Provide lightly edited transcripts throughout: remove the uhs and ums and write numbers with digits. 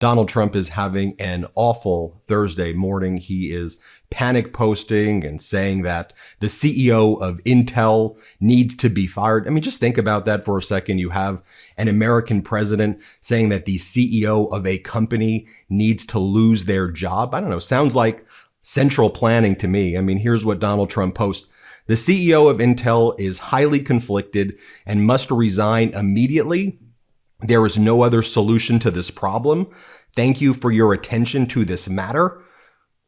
Donald Trump is having an awful Thursday morning. He is panic posting and saying that the CEO of Intel needs to be fired. I mean, just think about that for a second. You have an American president saying that the CEO of a company needs to lose their job. I don't know. Sounds like central planning to me. I mean, here's what Donald Trump posts. The CEO of Intel is highly conflicted and must resign immediately. There is no other solution to this problem. Thank you for your attention to this matter.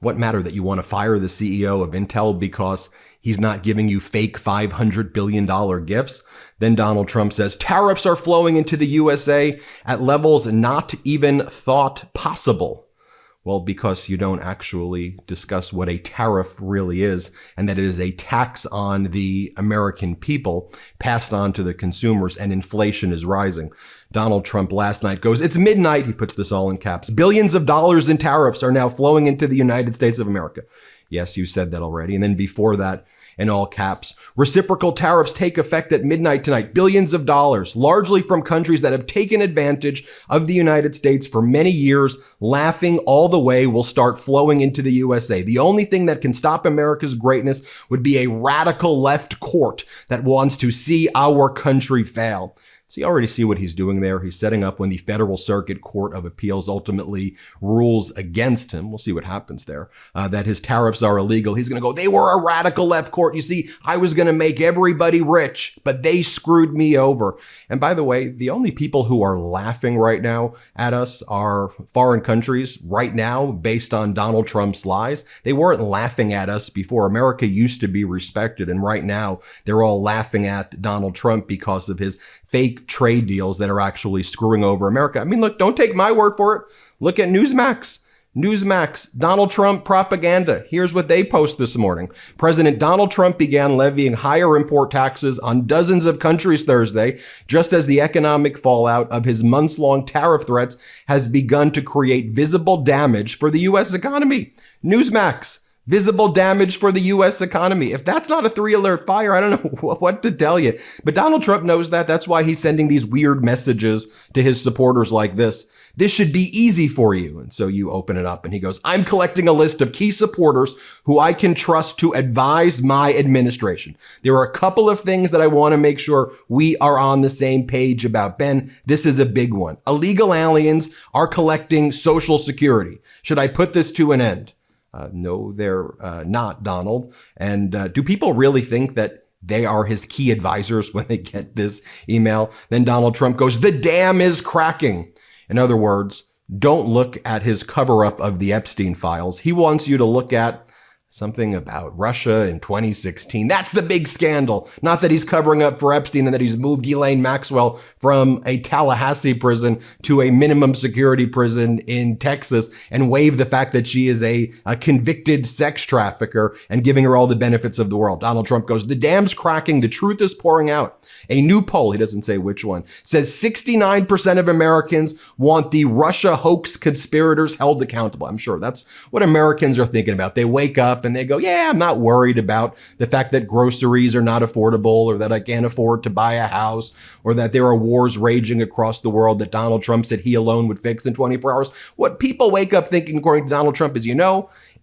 What matter that you want to fire the CEO of Intel because he's not giving you fake $500 billion gifts? Then Donald Trump says tariffs are flowing into the USA at levels not even thought possible. Well, because you don't actually discuss what a tariff really is, and that it is a tax on the American people passed on to the consumers, and inflation is rising. Donald Trump last night goes, it's midnight. He puts this all in caps. Billions of dollars in tariffs are now flowing into the United States of America. Yes, you said that already. And then before that, in all caps, reciprocal tariffs take effect at midnight tonight. Billions of dollars, largely from countries that have taken advantage of the United States for many years, laughing all the way, will start flowing into the USA. The only thing that can stop America's greatness would be a radical left court that wants to see our country fail. So you already see what he's doing there. He's setting up when the Federal Circuit Court of Appeals ultimately rules against him. We'll see what happens there, that his tariffs are illegal. He's going to go, they were a radical left court. You see, I was going to make everybody rich, but they screwed me over. And by the way, the only people who are laughing right now at us are foreign countries right now based on Donald Trump's lies. They weren't laughing at us before. America used to be respected. And right now they're all laughing at Donald Trump because of his fake trade deals that are actually screwing over America. I mean, look, don't take my word for it. Look at Newsmax. Newsmax, Donald Trump propaganda. Here's what they post this morning. President Donald Trump began levying higher import taxes on dozens of countries Thursday, just as the economic fallout of his months-long tariff threats has begun to create visible damage for the U.S. economy. Newsmax. Visible damage for the U.S. economy. If that's not a 3-alert fire, I don't know what to tell you. But Donald Trump knows that. That's why he's sending these weird messages to his supporters like this. This should be easy for you. And so you open it up and he goes, I'm collecting a list of key supporters who I can trust to advise my administration. There are a couple of things that I want to make sure we are on the same page about. Ben, this is a big one. Illegal aliens are collecting Social Security. Should I put this to an end? No, they're not, Donald. And do people really think that they are his key advisors when they get this email? Then Donald Trump goes, the dam is cracking. In other words, don't look at his cover-up of the Epstein files. He wants you to look at something about Russia in 2016. That's the big scandal. Not that he's covering up for Epstein and that he's moved Ghislaine Maxwell from a Tallahassee prison to a minimum security prison in Texas and waved the fact that she is a convicted sex trafficker and giving her all the benefits of the world. Donald Trump goes, the dam's cracking. The truth is pouring out. A new poll, he doesn't say which one, says 69% of Americans want the Russia hoax conspirators held accountable. I'm sure that's what Americans are thinking about. They wake up and they go, yeah, I'm not worried about the fact that groceries are not affordable or that I can't afford to buy a house or that there are wars raging across the world that Donald Trump said he alone would fix in 24 hours. What people wake up thinking, according to Donald Trump, is,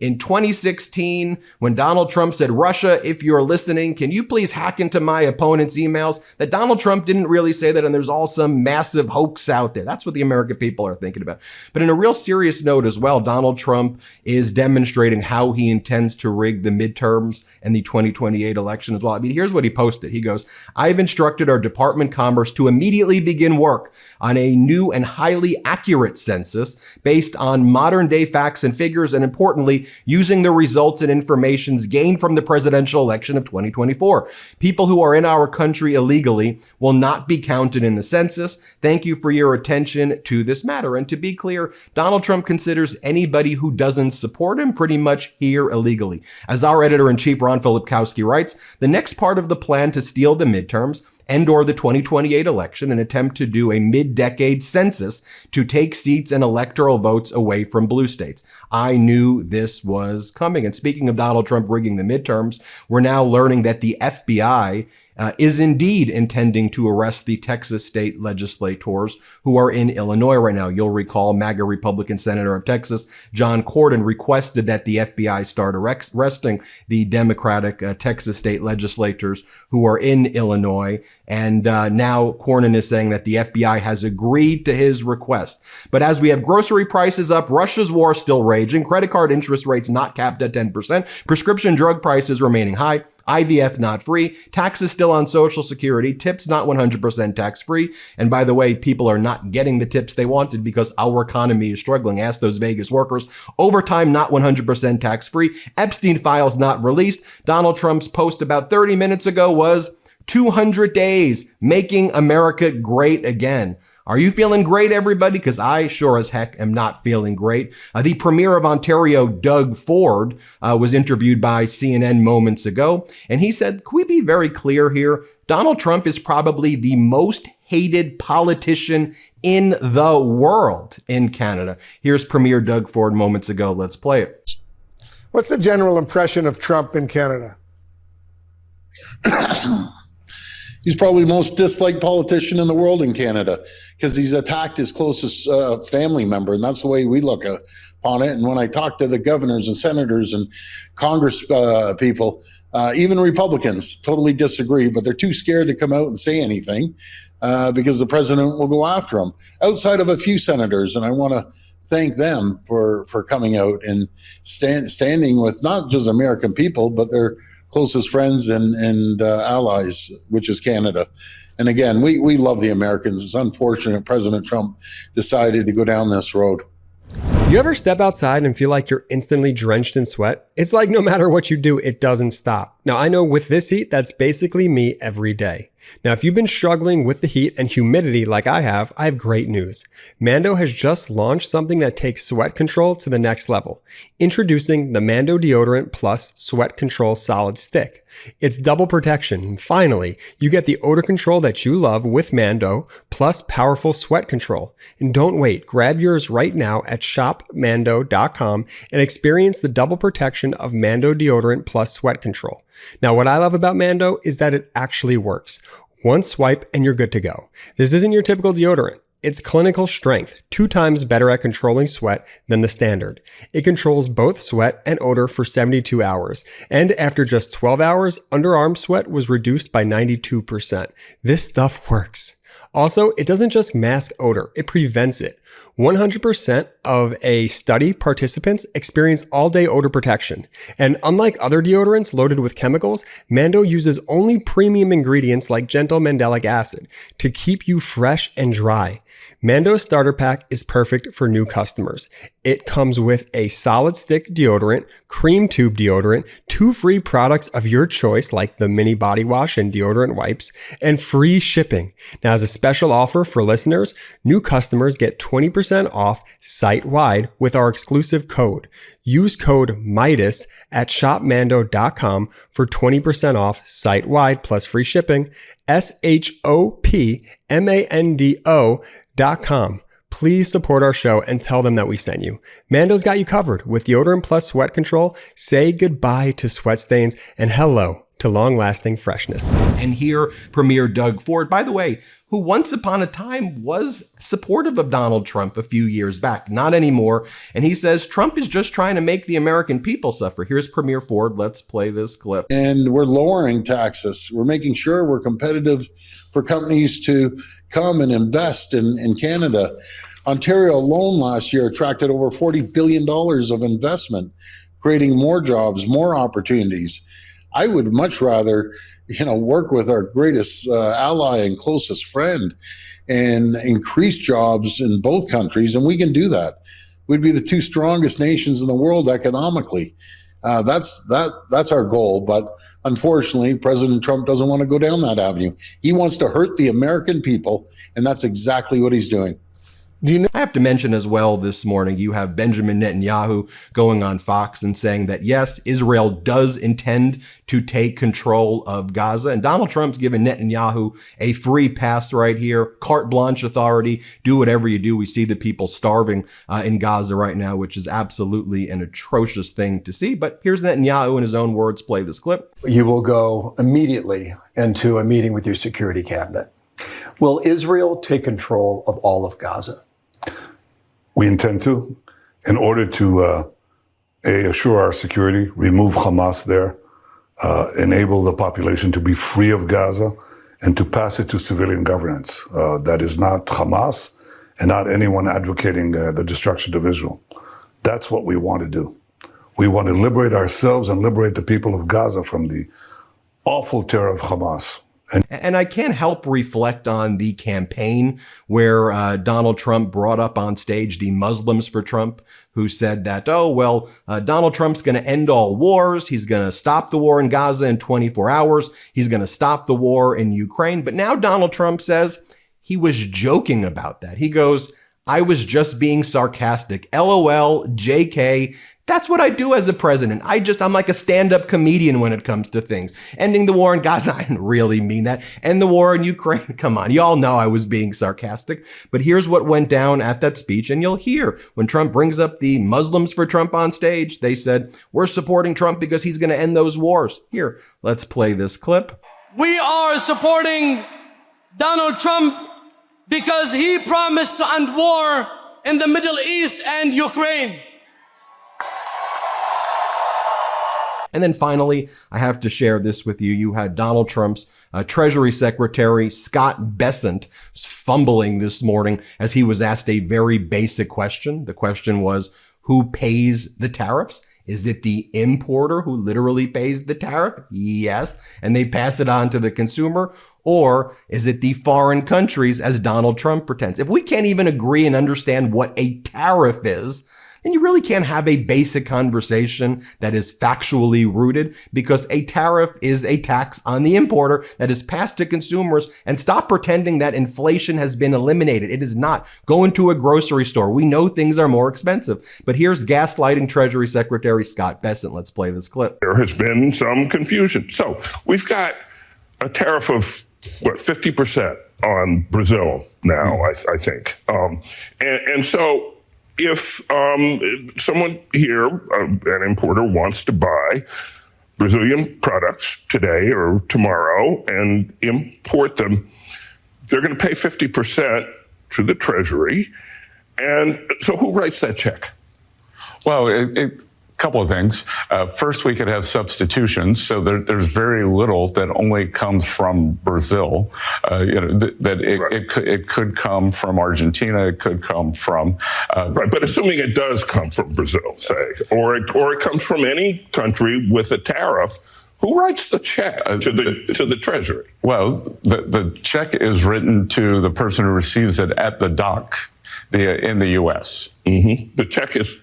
in 2016, when Donald Trump said, Russia, if you're listening, can you please hack into my opponent's emails? That Donald Trump didn't really say that, and there's all some massive hoax out there. That's what the American people are thinking about. But in a real serious note as well, Donald Trump is demonstrating how he intends to rig the midterms and the 2028 election as well. I mean, here's what he posted. He goes, I've instructed our Department of Commerce to immediately begin work on a new and highly accurate census based on modern day facts and figures, and importantly, using the results and informations gained from the presidential election of 2024. People who are in our country illegally will not be counted in the census. Thank you for your attention to this matter. And to be clear, Donald Trump considers anybody who doesn't support him pretty much here illegally. As our editor-in-chief, Ron Filipkowski, writes, the next part of the plan to steal the midterms and or the 2028 election and attempt to do a mid-decade census to take seats and electoral votes away from blue states. I knew this was coming. And speaking of Donald Trump rigging the midterms, we're now learning that the FBI is indeed intending to arrest the Texas state legislators who are in Illinois right now. You'll recall MAGA Republican Senator of Texas, John Cornyn, requested that the FBI start arresting the Democratic Texas state legislators who are in Illinois. And now Cornyn is saying that the FBI has agreed to his request. But as we have grocery prices up, Russia's war still raging, credit card interest rates not capped at 10%, prescription drug prices remaining high, IVF not free, taxes still on Social Security, tips not 100% tax-free. And by the way, people are not getting the tips they wanted because our economy is struggling. Ask those Vegas workers. Overtime not 100% tax-free. Epstein files not released. Donald Trump's post about 30 minutes ago was 200 days, making America great again. Are you feeling great, everybody? Because I sure as heck am not feeling great. The Premier of Ontario, Doug Ford, was interviewed by CNN moments ago, and he said, can we be very clear here? Donald Trump is probably the most hated politician in the world in Canada. Here's Premier Doug Ford moments ago. Let's play it. What's the general impression of Trump in Canada? He's probably the most disliked politician in the world in Canada because he's attacked his closest family member, and that's the way we look upon it. And when I talk to the governors and senators and Congress people, even Republicans totally disagree, but they're too scared to come out and say anything because the president will go after them. Outside of a few senators, and I want to thank them for coming out and standing with not just American people, but their closest friends and allies, which is Canada. And again, we love the Americans. It's unfortunate President Trump decided to go down this road. You ever step outside and feel like you're instantly drenched in sweat? It's like no matter what you do, it doesn't stop. Now, I know with this heat, that's basically me every day. Now, if you've been struggling with the heat and humidity like I have great news. Mando has just launched something that takes sweat control to the next level. Introducing the Mando Deodorant Plus Sweat Control Solid Stick. It's double protection. Finally, you get the odor control that you love with Mando, plus powerful sweat control. And don't wait, grab yours right now at shopmando.com and experience the double protection of Mando Deodorant Plus Sweat Control. Now, what I love about Mando is that it actually works. One swipe and you're good to go. This isn't your typical deodorant. It's clinical strength, 2 times better at controlling sweat than the standard. It controls both sweat and odor for 72 hours. And after just 12 hours, underarm sweat was reduced by 92%. This stuff works. Also, it doesn't just mask odor, it prevents it. 100% of a study participants experience all-day odor protection. And unlike other deodorants loaded with chemicals, Mando uses only premium ingredients like gentle mandelic acid to keep you fresh and dry. Mando's starter pack is perfect for new customers. It comes with a solid stick deodorant, cream tube deodorant, 2 free products of your choice like the mini body wash and deodorant wipes, and free shipping. Now, as a special offer for listeners, new customers get 20% off site-wide with our exclusive code. Use code MIDAS at shopmando.com for 20% off site-wide plus free shipping. shopmando.com. Please support our show and tell them that we sent you. Mando's got you covered with deodorant plus sweat control. Say goodbye to sweat stains and hello to long-lasting freshness. And here, Premier Doug Ford, by the way, who once upon a time was supportive of Donald Trump a few years back, not anymore. And he says Trump is just trying to make the American people suffer. Here's Premier Ford. Let's play this clip. And we're lowering taxes. We're making sure we're competitive for companies to come and invest in Canada. Ontario alone last year attracted over $40 billion of investment, creating more jobs, more opportunities. I would much rather, work with our greatest ally and closest friend and increase jobs in both countries, and we can do that. We'd be the 2 strongest nations in the world economically. That's our goal, but unfortunately, President Trump doesn't want to go down that avenue. He wants to hurt the American people, and that's exactly what he's doing. Do you know? I have to mention as well this morning, you have Benjamin Netanyahu going on Fox and saying that, yes, Israel does intend to take control of Gaza. And Donald Trump's given Netanyahu a free pass right here, carte blanche authority, do whatever you do. We see the people starving in Gaza right now, which is absolutely an atrocious thing to see. But here's Netanyahu in his own words. Play this clip. You will go immediately into a meeting with your security cabinet. Will Israel take control of all of Gaza? We intend to, in order to assure our security, remove Hamas there, enable the population to be free of Gaza, and to pass it to civilian governance. That is not Hamas and not anyone advocating the destruction of Israel. That's what we want to do. We want to liberate ourselves and liberate the people of Gaza from the awful terror of Hamas. And I can't help reflect on the campaign where Donald Trump brought up on stage the Muslims for Trump, who said that, Donald Trump's going to end all wars. He's going to stop the war in Gaza in 24 hours. He's going to stop the war in Ukraine. But now Donald Trump says he was joking about that. He goes, I was just being sarcastic. LOL, JK. That's what I do as a president. I'm like a stand-up comedian when it comes to things. Ending the war in Gaza, I didn't really mean that. End the war in Ukraine, come on. You all know I was being sarcastic. But here's what went down at that speech, and you'll hear when Trump brings up the Muslims for Trump on stage, they said, we're supporting Trump because he's going to end those wars. Here, let's play this clip. We are supporting Donald Trump because he promised to end war in the Middle East and Ukraine. And then finally, I have to share this with you. You had Donald Trump's Treasury Secretary, Scott Bessent, fumbling this morning as he was asked a very basic question. The question was, who pays the tariffs? Is it the importer who literally pays the tariff? Yes. And they pass it on to the consumer. Or is it the foreign countries, as Donald Trump pretends? If we can't even agree and understand what a tariff is, then you really can't have a basic conversation that is factually rooted, because a tariff is a tax on the importer that is passed to consumers. And stop pretending that inflation has been eliminated. It is not. Go into a grocery store. We know things are more expensive. But here's gaslighting Treasury Secretary Scott Bessent. Let's play this clip. There has been some confusion. So we've got a tariff of, 50% on Brazil now, I think. And so if someone here, an importer, wants to buy Brazilian products today or tomorrow and import them, they're going to pay 50% to the Treasury. And so who writes that check? Well, a couple of things. First, we could have substitutions. So there's very little that only comes from Brazil. It could come from Argentina. It could come from right. But assuming it does come from Brazil, say, or it comes from any country with a tariff, who writes the check to the Treasury? Well, the check is written to the person who receives it at the dock in the U.S. Mm-hmm. The check is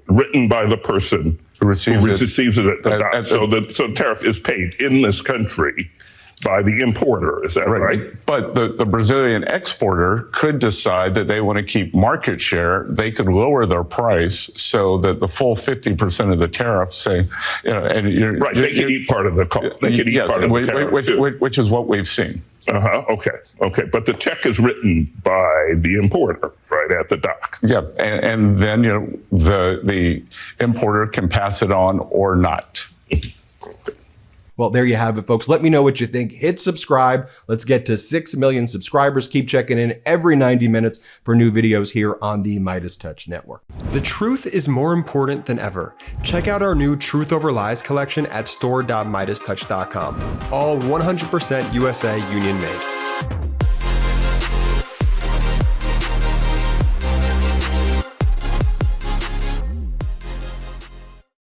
written by the person who receives it at the dock. So the tariff is paid in this country by the importer. Is that right? But the Brazilian exporter could decide that they want to keep market share. They could lower their price so that the full 50% of the tariff, say, they could eat part of the cost. They could eat part of the tariff, which is what we've seen. Okay. But the check is written by the importer, right, at the dock. Yeah, and then the importer can pass it on or not. Well, there you have it, folks. Let me know what you think. Hit subscribe. Let's get to 6 million subscribers. Keep checking in every 90 minutes for new videos here on the MeidasTouch Network. The truth is more important than ever. Check out our new Truth Over Lies collection at store.meidastouch.com. All 100% USA union made.